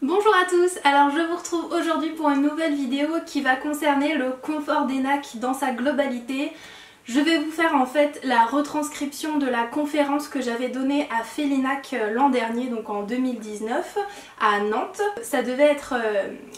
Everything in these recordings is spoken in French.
Bonjour à tous, alors je vous retrouve aujourd'hui pour une nouvelle vidéo qui va concerner le confort d'Enac dans sa globalité. Je vais vous faire en fait la retranscription de la conférence que j'avais donnée à Felinac l'an dernier, donc en 2019 à Nantes. Ça devait être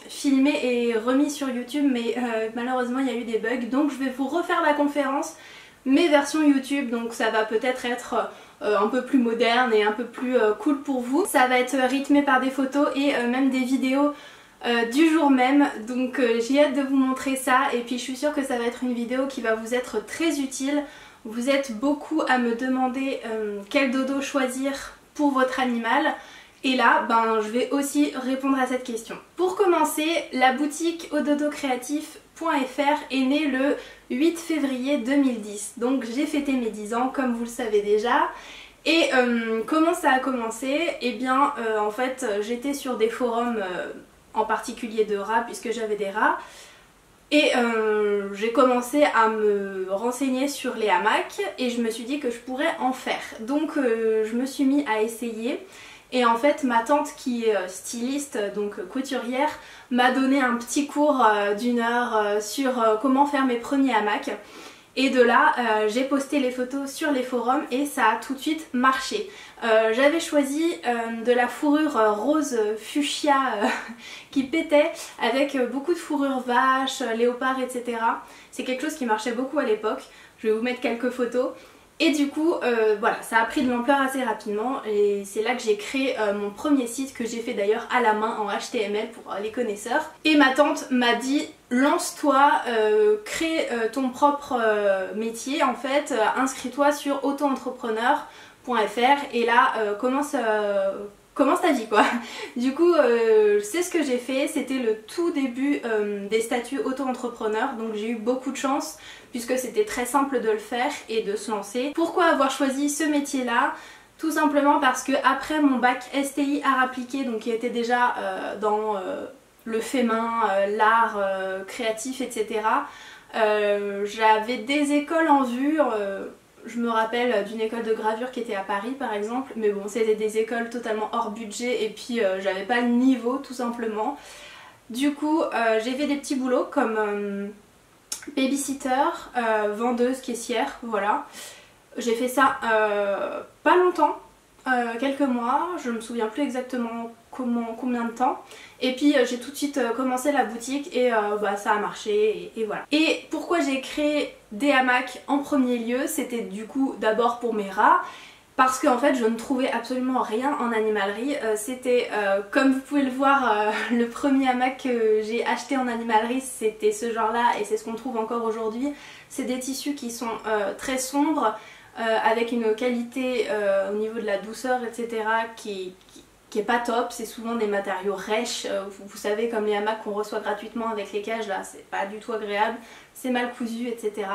filmé et remis sur YouTube mais malheureusement il y a eu des bugs, donc je vais vous refaire la conférence mais version YouTube, donc ça va peut-être être un peu plus moderne et un peu plus cool pour vous. Ça va être rythmé par des photos et même des vidéos du jour même, donc j'ai hâte de vous montrer ça et puis je suis sûre que ça va être une vidéo qui va vous être très utile. Vous êtes beaucoup à me demander quel dodo choisir pour votre animal. Et là, je vais aussi répondre à cette question. Pour commencer, la boutique ododocreatif.fr est née le 8 février 2010. Donc j'ai fêté mes 10 ans, comme vous le savez déjà. Et comment ça a commencé? Eh bien, en fait, j'étais sur des forums, en particulier de rats, puisque j'avais des rats. Et j'ai commencé à me renseigner sur les hamacs et je me suis dit que je pourrais en faire. Donc je me suis mis à essayer. Et en fait ma tante qui est styliste, donc couturière, m'a donné un petit cours d'une heure sur comment faire mes premiers hamacs. Et de là j'ai posté les photos sur les forums et ça a tout de suite marché. J'avais choisi de la fourrure rose fuchsia qui pétait avec beaucoup de fourrure vache, léopard, etc. C'est quelque chose qui marchait beaucoup à l'époque. Je vais vous mettre quelques photos. Et du coup, voilà, ça a pris de l'ampleur assez rapidement et c'est là que j'ai créé mon premier site que j'ai fait d'ailleurs à la main en HTML pour les connaisseurs. Et ma tante m'a dit lance-toi, crée ton propre métier en fait, inscris-toi sur auto-entrepreneur.fr et là commence ta vie quoi. Du coup c'est ce que j'ai fait, c'était le tout début des statuts auto-entrepreneur, donc j'ai eu beaucoup de chance puisque c'était très simple de le faire et de se lancer. Pourquoi avoir choisi ce métier là? Tout simplement parce que après mon bac STI art appliqué, donc qui était déjà dans le fait main, l'art créatif, etc. J'avais des écoles en vue. Je me rappelle d'une école de gravure qui était à Paris par exemple, mais bon c'était des écoles totalement hors budget et puis j'avais pas le niveau tout simplement. Du coup j'ai fait des petits boulots comme babysitter, vendeuse, caissière, voilà. J'ai fait ça pas longtemps, quelques mois, je me souviens plus exactement combien de temps. Et puis j'ai tout de suite commencé la boutique et ça a marché et voilà. Et pourquoi j'ai créé des hamacs en premier lieu? C'était du coup d'abord pour mes rats. Parce qu'en fait je ne trouvais absolument rien en animalerie. C'était comme vous pouvez le voir, le premier hamac que j'ai acheté en animalerie c'était ce genre là et c'est ce qu'on trouve encore aujourd'hui. C'est des tissus qui sont très sombres avec une qualité au niveau de la douceur etc qui est pas top. C'est souvent des matériaux rêches, vous savez comme les hamacs qu'on reçoit gratuitement avec les cages là, c'est pas du tout agréable, c'est mal cousu etc.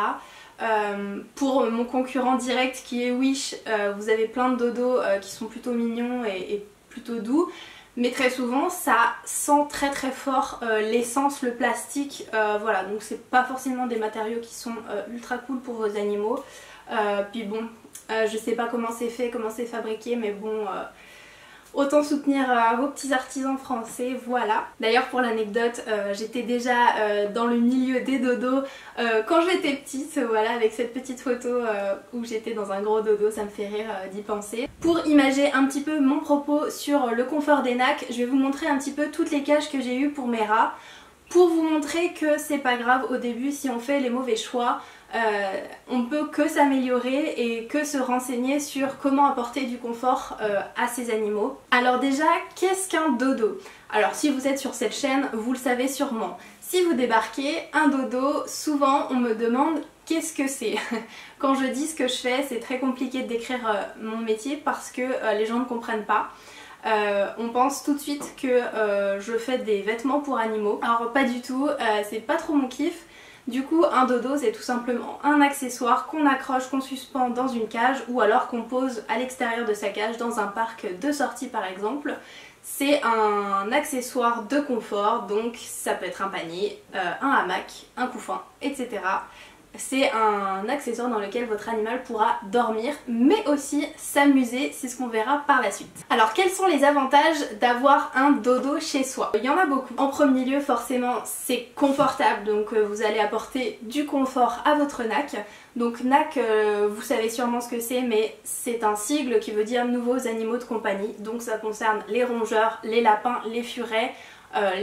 Pour mon concurrent direct qui est Wish, vous avez plein de dodos qui sont plutôt mignons et plutôt doux, mais très souvent ça sent très très fort l'essence, le plastique, voilà, donc c'est pas forcément des matériaux qui sont ultra cool pour vos animaux. Puis bon, je sais pas comment c'est fait, comment c'est fabriqué, mais bon... autant soutenir vos petits artisans français, voilà. D'ailleurs pour l'anecdote, j'étais déjà dans le milieu des dodos quand j'étais petite, voilà, avec cette petite photo où j'étais dans un gros dodo, ça me fait rire d'y penser. Pour imager un petit peu mon propos sur le confort d'Enac, je vais vous montrer un petit peu toutes les cages que j'ai eues pour mes rats, pour vous montrer que c'est pas grave au début si on fait les mauvais choix. On peut que s'améliorer et que se renseigner sur comment apporter du confort à ces animaux. Alors déjà, qu'est-ce qu'un dodo? Alors si vous êtes sur cette chaîne, vous le savez sûrement. Si vous débarquez, un dodo, souvent on me demande qu'est-ce que c'est. Quand je dis ce que je fais, c'est très compliqué de décrire mon métier parce que les gens ne comprennent pas. On pense tout de suite que je fais des vêtements pour animaux. Alors pas du tout, c'est pas trop mon kiff. Du coup un dodo c'est tout simplement un accessoire qu'on accroche, qu'on suspend dans une cage ou alors qu'on pose à l'extérieur de sa cage dans un parc de sortie par exemple. C'est un accessoire de confort, donc ça peut être un panier, un hamac, un couffin, etc. C'est un accessoire dans lequel votre animal pourra dormir mais aussi s'amuser, c'est ce qu'on verra par la suite. Alors quels sont les avantages d'avoir un dodo chez soi? Il y en a beaucoup. En premier lieu forcément c'est confortable, donc vous allez apporter du confort à votre NAC. Donc NAC, vous savez sûrement ce que c'est, mais c'est un sigle qui veut dire nouveaux animaux de compagnie. Donc ça concerne les rongeurs, les lapins, les furets,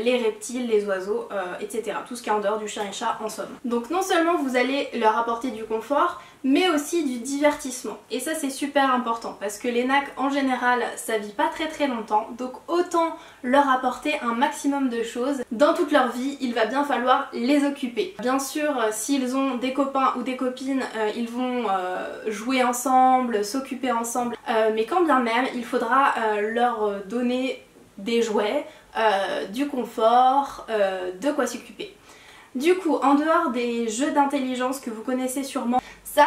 les reptiles, les oiseaux, etc. Tout ce qui est en dehors du chien et chat en somme. Donc non seulement vous allez leur apporter du confort, mais aussi du divertissement. Et ça c'est super important parce que les NAC en général ça vit pas très longtemps, donc autant leur apporter un maximum de choses. Dans toute leur vie il va bien falloir les occuper. Bien sûr s'ils ont des copains ou des copines ils vont jouer ensemble, s'occuper ensemble, mais quand bien même il faudra leur donner des jouets, du confort, de quoi s'occuper. Du coup, en dehors des jeux d'intelligence que vous connaissez sûrement, ça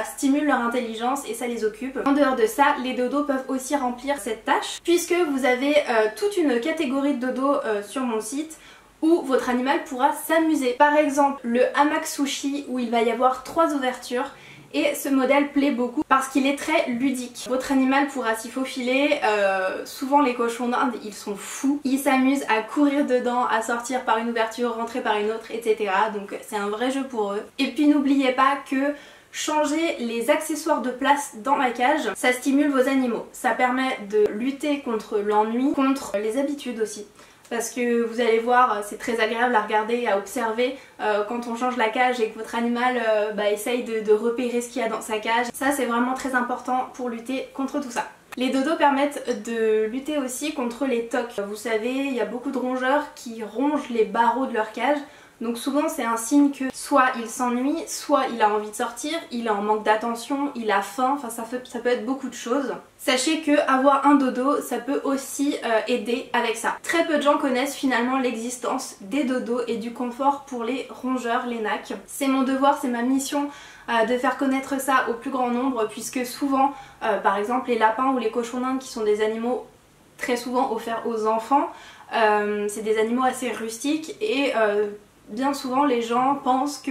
stimule leur intelligence et ça les occupe. En dehors de ça, les dodos peuvent aussi remplir cette tâche puisque vous avez toute une catégorie de dodos sur mon site où votre animal pourra s'amuser. Par exemple, le hamac sushi où il va y avoir 3 ouvertures. Et ce modèle plaît beaucoup parce qu'il est très ludique. Votre animal pourra s'y faufiler, souvent les cochons d'Inde ils sont fous. Ils s'amusent à courir dedans, à sortir par une ouverture, rentrer par une autre, etc. Donc c'est un vrai jeu pour eux. Et puis n'oubliez pas que changer les accessoires de place dans la cage, ça stimule vos animaux. Ça permet de lutter contre l'ennui, contre les habitudes aussi. Parce que vous allez voir, c'est très agréable à regarder et à observer quand on change la cage et que votre animal essaye de repérer ce qu'il y a dans sa cage. Ça c'est vraiment très important pour lutter contre tout ça. Les dodos permettent de lutter aussi contre les tocs. Vous savez, il y a beaucoup de rongeurs qui rongent les barreaux de leur cage. Donc souvent c'est un signe que soit il s'ennuie, soit il a envie de sortir, il est en manque d'attention, il a faim, enfin ça peut être beaucoup de choses. Sachez que avoir un dodo ça peut aussi aider avec ça. Très peu de gens connaissent finalement l'existence des dodos et du confort pour les rongeurs, les NAC. C'est mon devoir, c'est ma mission de faire connaître ça au plus grand nombre puisque souvent par exemple les lapins ou les cochons d'Inde qui sont des animaux très souvent offerts aux enfants, c'est des animaux assez rustiques et bien souvent les gens pensent que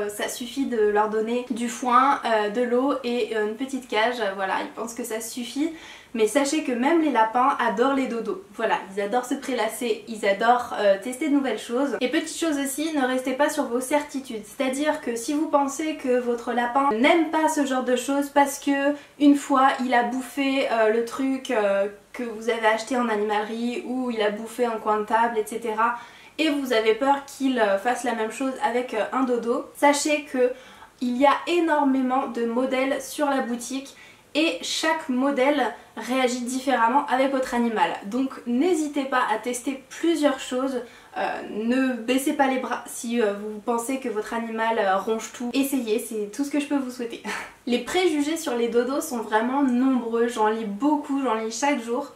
ça suffit de leur donner du foin, de l'eau et une petite cage, voilà, ils pensent que ça suffit. Mais sachez que même les lapins adorent les dodos. Voilà, ils adorent se prélasser, ils adorent tester de nouvelles choses. Et petite chose aussi, ne restez pas sur vos certitudes. C'est-à-dire que si vous pensez que votre lapin n'aime pas ce genre de choses parce que une fois il a bouffé le truc que vous avez acheté en animalerie ou il a bouffé un coin de table, etc. et vous avez peur qu'il fasse la même chose avec un dodo, sachez que il y a énormément de modèles sur la boutique et chaque modèle réagit différemment avec votre animal. Donc n'hésitez pas à tester plusieurs choses, ne baissez pas les bras si vous pensez que votre animal ronge tout. Essayez, c'est tout ce que je peux vous souhaiter. Les préjugés sur les dodos sont vraiment nombreux, j'en lis beaucoup, j'en lis chaque jour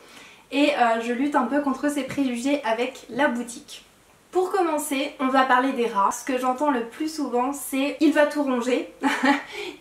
et je lutte un peu contre ces préjugés avec la boutique. Pour commencer, on va parler des rats. Ce que j'entends le plus souvent, c'est il va tout ronger,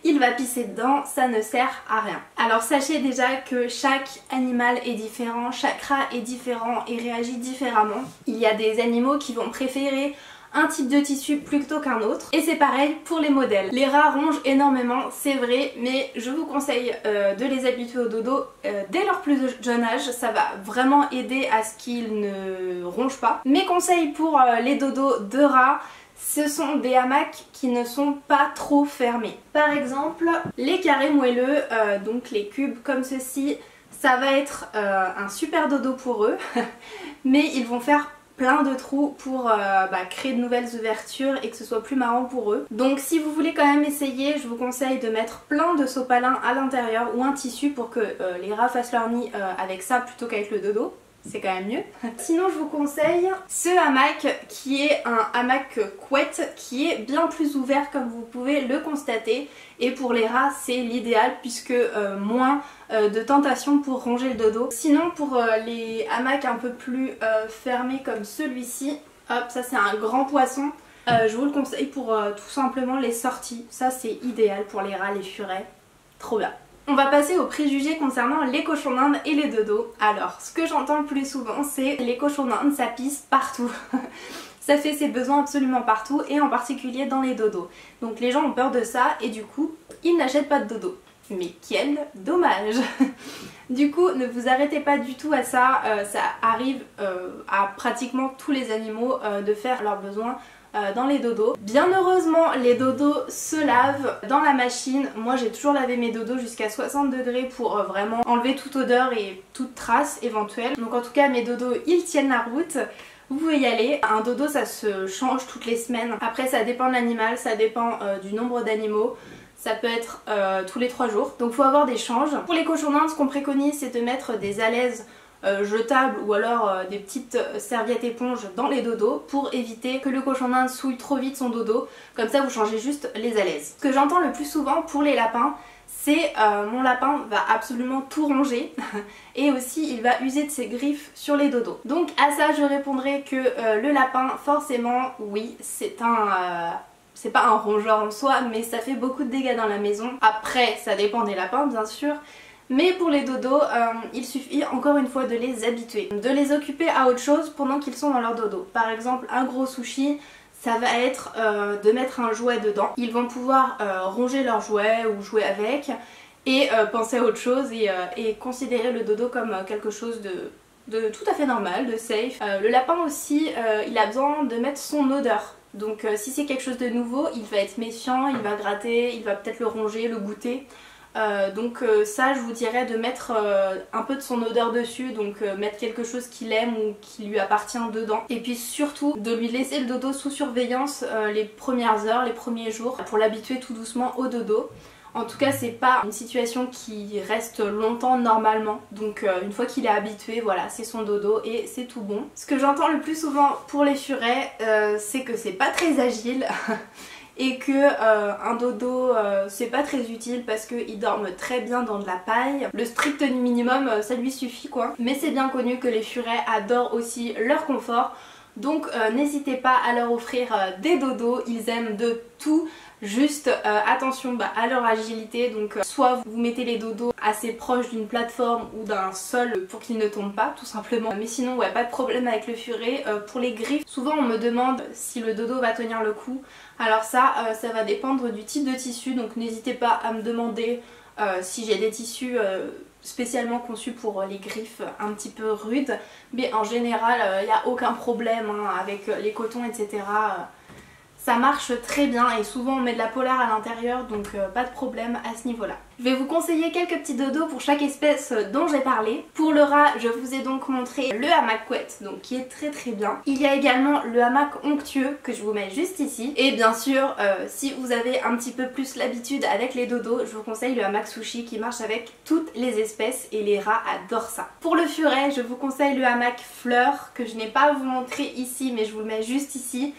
il va pisser dedans, ça ne sert à rien. Alors sachez déjà que chaque animal est différent, chaque rat est différent et réagit différemment. Il y a des animaux qui vont préférer un type de tissu plutôt qu'un autre. Et c'est pareil pour les modèles. Les rats rongent énormément, c'est vrai, mais je vous conseille de les habituer au dodo dès leur plus jeune âge. Ça va vraiment aider à ce qu'ils ne rongent pas. Mes conseils pour les dodos de rats, ce sont des hamacs qui ne sont pas trop fermés. Par exemple, les carrés moelleux, donc les cubes comme ceci, ça va être un super dodo pour eux, mais ils vont faire plein de trous pour créer de nouvelles ouvertures et que ce soit plus marrant pour eux. Donc si vous voulez quand même essayer, je vous conseille de mettre plein de sopalin à l'intérieur ou un tissu pour que les rats fassent leur nid avec ça plutôt qu'avec le dodo. C'est quand même mieux. Sinon je vous conseille ce hamac qui est un hamac couette qui est bien plus ouvert comme vous pouvez le constater, et pour les rats c'est l'idéal puisque moins de tentations pour ronger le dodo. Sinon pour les hamacs un peu plus fermés comme celui-ci, hop, ça c'est un grand poisson, je vous le conseille pour tout simplement les sorties. Ça c'est idéal pour les rats, les furets, trop bien. On va passer aux préjugés concernant les cochons d'Inde et les dodos. Alors, ce que j'entends le plus souvent, c'est les cochons d'Inde, ça pisse partout. Ça fait ses besoins absolument partout et en particulier dans les dodos. Donc les gens ont peur de ça et du coup ils n'achètent pas de dodo. Mais quel dommage. Du coup ne vous arrêtez pas du tout à ça, ça arrive à pratiquement tous les animaux de faire leurs besoins dans les dodos. Bien heureusement les dodos se lavent dans la machine. Moi j'ai toujours lavé mes dodos jusqu'à 60 degrés pour vraiment enlever toute odeur et toute trace éventuelle. Donc en tout cas mes dodos ils tiennent la route. Vous pouvez y aller. Un dodo ça se change toutes les semaines. Après ça dépend de l'animal, ça dépend du nombre d'animaux. Ça peut être tous les 3 jours. Donc il faut avoir des changes. Pour les cochons d'Inde, ce qu'on préconise c'est de mettre des alaises jetables ou alors des petites serviettes éponges dans les dodos pour éviter que le cochon d'Inde souille trop vite son dodo. Comme ça vous changez juste les alaises. Ce que j'entends le plus souvent pour les lapins, c'est mon lapin va absolument tout ronger et aussi il va user de ses griffes sur les dodos. Donc à ça je répondrai que le lapin forcément oui c'est pas un rongeur en soi mais ça fait beaucoup de dégâts dans la maison. Après ça dépend des lapins bien sûr. Mais pour les dodos, il suffit encore une fois de les habituer, de les occuper à autre chose pendant qu'ils sont dans leur dodo. Par exemple un gros sushi, ça va être de mettre un jouet dedans. Ils vont pouvoir ronger leur jouet ou jouer avec et penser à autre chose et considérer le dodo comme quelque chose de tout à fait normal, de safe. Le lapin aussi, il a besoin de mettre son odeur. Donc si c'est quelque chose de nouveau, il va être méfiant, il va gratter, il va peut-être le ronger, le goûter. Donc ça je vous dirais de mettre un peu de son odeur dessus, donc mettre quelque chose qu'il aime ou qui lui appartient dedans. Et puis surtout de lui laisser le dodo sous surveillance les premières heures, les premiers jours pour l'habituer tout doucement au dodo. En tout cas c'est pas une situation qui reste longtemps normalement, donc une fois qu'il est habitué voilà c'est son dodo et c'est tout bon. Ce que j'entends le plus souvent pour les furets c'est que c'est pas très agile et que un dodo c'est pas très utile parce qu'ils dorment très bien dans de la paille. Le strict minimum ça lui suffit quoi. Mais c'est bien connu que les furets adorent aussi leur confort. Donc n'hésitez pas à leur offrir des dodos, ils aiment de tout. Juste attention à leur agilité, donc soit vous mettez les dodos assez proches d'une plateforme ou d'un sol pour qu'ils ne tombent pas tout simplement. Mais sinon ouais pas de problème avec le furet. Pour les griffes, souvent on me demande si le dodo va tenir le coup. Alors ça va dépendre du type de tissu, donc n'hésitez pas à me demander si j'ai des tissus spécialement conçus pour les griffes un petit peu rudes. Mais en général il n'y a aucun problème hein, avec les cotons etc. Ça marche très bien et souvent on met de la polar à l'intérieur donc pas de problème à ce niveau là. Je vais vous conseiller quelques petits dodos pour chaque espèce dont j'ai parlé. Pour le rat je vous ai donc montré le hamac couette donc qui est très bien. Il y a également le hamac onctueux que je vous mets juste ici. Et bien sûr si vous avez un petit peu plus l'habitude avec les dodos, je vous conseille le hamac sushi qui marche avec toutes les espèces et les rats adorent ça. Pour le furet je vous conseille le hamac fleur que je n'ai pas à vous montrer ici mais je vous le mets juste ici.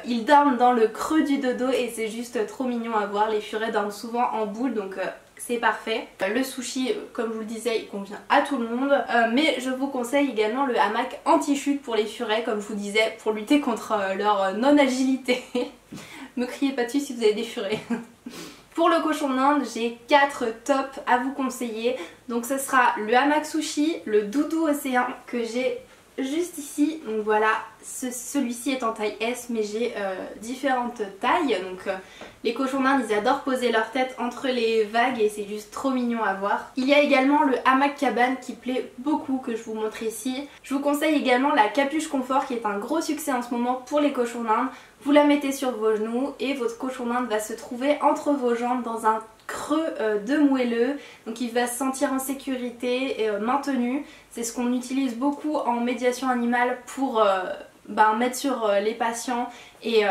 Ils dorment dans le creux du dodo et c'est juste trop mignon à voir. Les furets dorment souvent en boule donc c'est parfait. Le sushi comme je vous le disais il convient à tout le monde mais je vous conseille également le hamac anti-chute pour les furets comme je vous disais pour lutter contre leur non-agilité. Me criez pas dessus si vous avez des furets. Pour le cochon d'Inde, j'ai 4 tops à vous conseiller. Donc ce sera le hamac sushi, le doudou océan que j'ai juste ici. Donc voilà, celui-ci est en taille S mais j'ai différentes tailles. Donc les cochons d'Inde ils adorent poser leur tête entre les vagues et c'est juste trop mignon à voir. Il y a également le hamac cabane qui plaît beaucoup que je vous montre ici. Je vous conseille également la capuche confort qui est un gros succès en ce moment pour les cochons d'Inde. Vous la mettez sur vos genoux et votre cochon d'Inde va se trouver entre vos jambes dans un creux de moelleux, donc il va se sentir en sécurité et maintenu. C'est ce qu'on utilise beaucoup en médiation animale pour mettre sur les patients et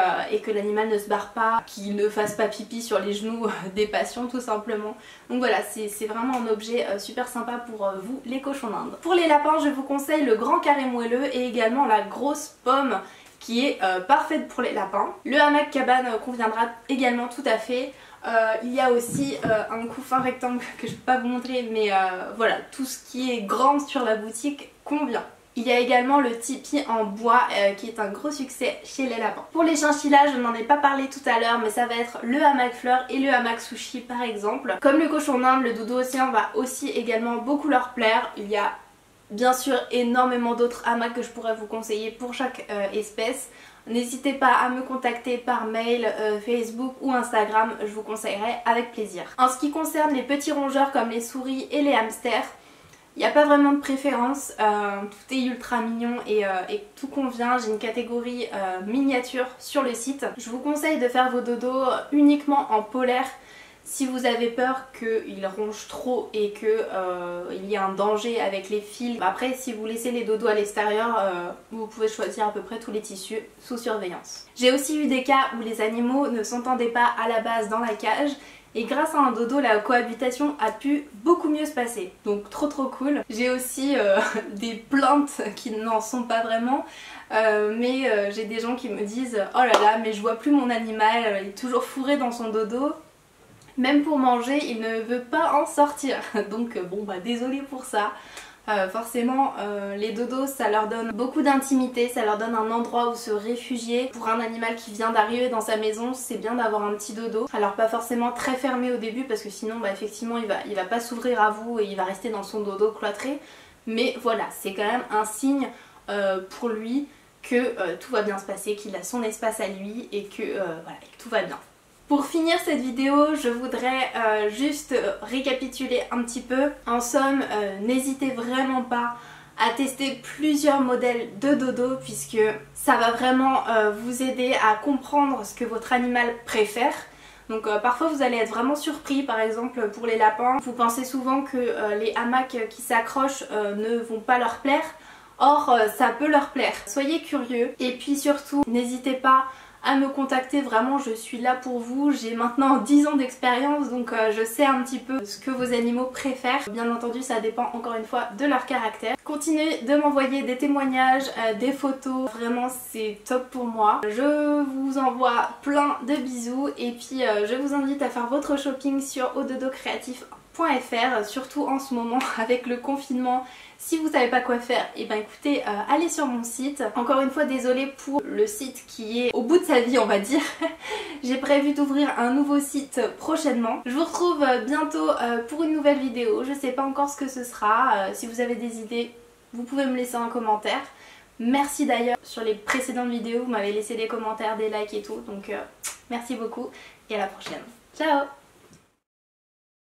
que l'animal ne se barre pas, qu'il ne fasse pas pipi sur les genoux des patients tout simplement. Donc voilà, c'est vraiment un objet super sympa pour vous les cochons d'Inde. Pour les lapins je vous conseille le grand carré moelleux et également la grosse pomme qui est parfaite pour les lapins. Le hamac cabane conviendra également tout à fait. Il y a aussi un couffin rectangle que je ne peux pas vous montrer mais voilà, tout ce qui est grand sur la boutique convient. Il y a également le tipi en bois qui est un gros succès chez les lapins. Pour les chinchillas, je n'en ai pas parlé tout à l'heure mais ça va être le hamac fleur et le hamac sushi par exemple. Comme le cochon d'Inde, le dodo océan va aussi également beaucoup leur plaire. Il y a bien sûr énormément d'autres hamacs que je pourrais vous conseiller pour chaque espèce. N'hésitez pas à me contacter par mail, Facebook ou Instagram, je vous conseillerai avec plaisir. En ce qui concerne les petits rongeurs comme les souris et les hamsters, il n'y a pas vraiment de préférence, tout est ultra mignon et tout convient. J'ai une catégorie miniature sur le site. Je vous conseille de faire vos dodos uniquement en polaire si vous avez peur qu'ils rongent trop et qu'il y ait un danger avec les fils. Après, si vous laissez les dodos à l'extérieur, vous pouvez choisir à peu près tous les tissus sous surveillance. J'ai aussi eu des cas où les animaux ne s'entendaient pas à la base dans la cage. Et grâce à un dodo, la cohabitation a pu beaucoup mieux se passer. Donc trop cool. J'ai aussi des plaintes qui n'en sont pas vraiment. Mais j'ai des gens qui me disent « Oh là là, mais je vois plus mon animal, il est toujours fourré dans son dodo. » Même pour manger, il ne veut pas en sortir. Donc bon bah désolée pour ça. Forcément les dodos ça leur donne beaucoup d'intimité, ça leur donne un endroit où se réfugier. Pour un animal qui vient d'arriver dans sa maison, c'est bien d'avoir un petit dodo. Alors pas forcément très fermé au début parce que sinon bah, effectivement il va pas s'ouvrir à vous et il va rester dans son dodo cloîtré. Mais voilà, c'est quand même un signe pour lui que tout va bien se passer, qu'il a son espace à lui et que, voilà, que tout va bien. Pour finir cette vidéo, je voudrais juste récapituler un petit peu. En somme, n'hésitez vraiment pas à tester plusieurs modèles de dodo puisque ça va vraiment vous aider à comprendre ce que votre animal préfère. Donc parfois vous allez être vraiment surpris, par exemple pour les lapins, vous pensez souvent que les hamacs qui s'accrochent ne vont pas leur plaire. Or ça peut leur plaire. Soyez curieux et puis surtout n'hésitez pas à me contacter, vraiment je suis là pour vous. J'ai maintenant 10 ans d'expérience donc je sais un petit peu ce que vos animaux préfèrent. Bien entendu ça dépend encore une fois de leur caractère. Continuez de m'envoyer des témoignages, des photos, vraiment c'est top pour moi. Je vous envoie plein de bisous et puis je vous invite à faire votre shopping sur ododocreatif.fr, surtout en ce moment avec le confinement. Si vous savez pas quoi faire, et ben écoutez, allez sur mon site. Encore une fois, désolée pour le site qui est au bout de sa vie, on va dire. J'ai prévu d'ouvrir un nouveau site prochainement. Je vous retrouve bientôt pour une nouvelle vidéo. Je sais pas encore ce que ce sera. Si vous avez des idées, vous pouvez me laisser un commentaire. Merci d'ailleurs, sur les précédentes vidéos, vous m'avez laissé des commentaires, des likes et tout. Donc merci beaucoup et à la prochaine. Ciao!